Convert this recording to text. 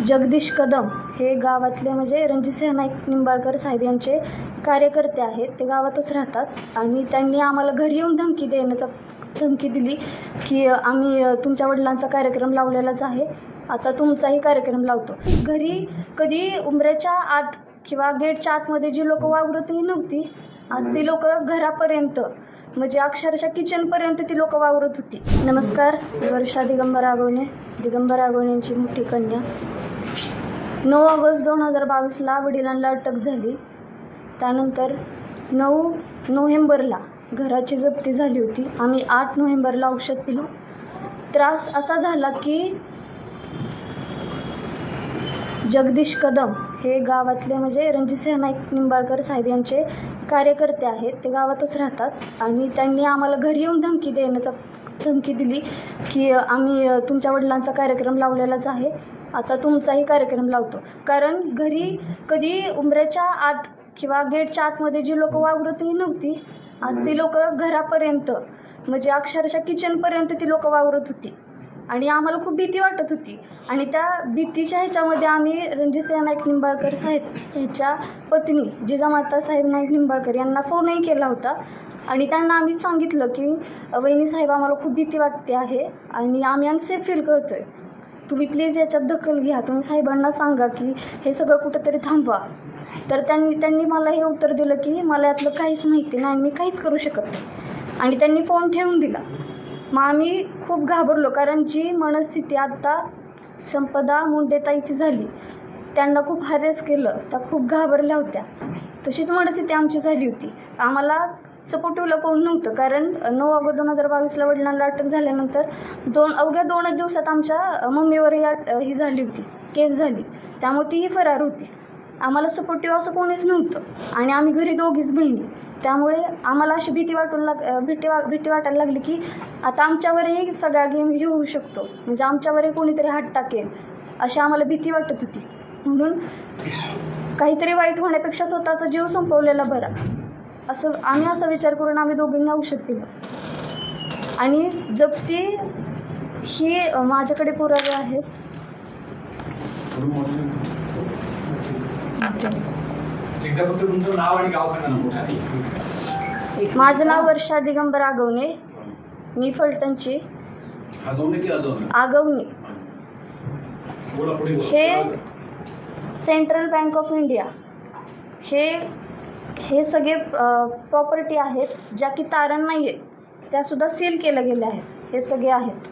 जगदीश कदम हे गावातले म्हणजे रणजितसिंह नाईक निंबाळकर साहेब यांचे कार्यकर्ते आहेत. ते गावातच राहतात आणि त्यांनी आम्हाला घरी येऊन धमकी दिली की आम्ही तुमच्या वडिलांचा कार्यक्रम लावलेलाच आहे, आता तुमचाही कार्यक्रम लावतो. घरी कधी उंबऱ्याच्या आत किंवा गेटच्या आतमध्ये जी लोक वावरतही नव्हती, आज ती लोक घरापर्यंत म्हणजे अक्षरशः किचनपर्यंत ती लोक वावरत होती. नमस्कार, वर्षा दिगंबर आगवणे यांची मोठी कन्या. 9 ऑगस्ट 2022ला वडिलांना अटक झाली. त्यानंतर 9 नोव्हेंबरला घराची जप्ती झाली होती. आम्ही 8 नोव्हेंबरला औषध पिलो. त्रास असा झाला की जगदीश कदम हे गावातले म्हणजे रणजितसिंह नाईक निंबाळकर साहेब यांचे कार्यकर्ते आहेत. ते गावातच राहतात आणि त्यांनी आम्हाला घरी येऊन धमकी दिली की आम्ही तुमच्या वडिलांचा कार्यक्रम लावलेलाच आहे, आता तुमचाही कार्यक्रम लावतो. कारण घरी कधी उंबऱ्याच्या आत किंवा गेटच्या आतमध्ये जी लोक वावरतही नव्हती, आज ती लोक घरापर्यंत म्हणजे अक्षरशः किचनपर्यंत ती लोक वावरत होती आणि आम्हाला खूप भीती वाटत होती. आणि त्या भीतीच्या ह्याच्यामध्ये आम्ही रणजितसिंह नाईक निंबाळकर साहेब ह्याच्या पत्नी जिजामाता साहेब नाईक निंबाळकर यांना फोनही केला होता आणि त्यांना आम्ही सांगितलं की वहिनी साहेब, आम्हाला खूप भीती वाटते आहे आणि आम्ही अनसेफ फील करतोय, तुम्ही प्लीज याच्यात दखल घ्या, तुम्ही साहेबांना सांगा की हे सगळं कुठंतरी थांबवा. तर त्यांनी मला हे उत्तर दिलं की मला यातलं काहीच माहिती नाही, मी काहीच करू शकत नाही, आणि त्यांनी फोन ठेवून दिला. मग आम्ही खूप घाबरलो, कारण जी मनस्थिती आत्ता संपदा मुंडेताईची झाली, त्यांना खूप हॅरेस केलं, त्या खूप घाबरल्या होत्या, तशीच मनस्थिती आमची झाली होती. आम्हाला सपोर्टिव्हला कोण नव्हतं, कारण 9 ऑगस्ट 2022ला वडिलांना अटक झाल्यानंतर अवघ्या 2 दिवसात आमच्या मम्मीवरही ही झाली होती, केस झाली, त्यामुळे तीही फरार होती. आम्हाला सपोर्टिव्ह असं कोणीच नव्हतं आणि आम्ही घरी दोघीच बहिणी, त्यामुळे आम्हाला अशी भीती वाटायला लागली की आता आमच्यावरही सगळा गेम होऊ शकतो, म्हणजे आमच्यावरही कोणीतरी हात टाकेल, अशी आम्हाला भीती वाटत होती. म्हणून काहीतरी वाईट होण्यापेक्षा स्वतःचा जीव संपवलेला बरा, असं आम्ही असा विचार करून आम्ही दोघींनी औषध पिलं. आणि जप्ती ही माझ्याकडे पुरावे आहेत. माझं नाव वर्षा दिगंबर आगवणे, मी फलटणची. आगवणे हे सेंट्रल बँक ऑफ इंडिया हे सगळे प्रॉपर्टी आहेत ज्या की तारण नाही आहेत, त्यासुद्धा सील केल्या गेल्या आहेत, हे सगळे आहेत.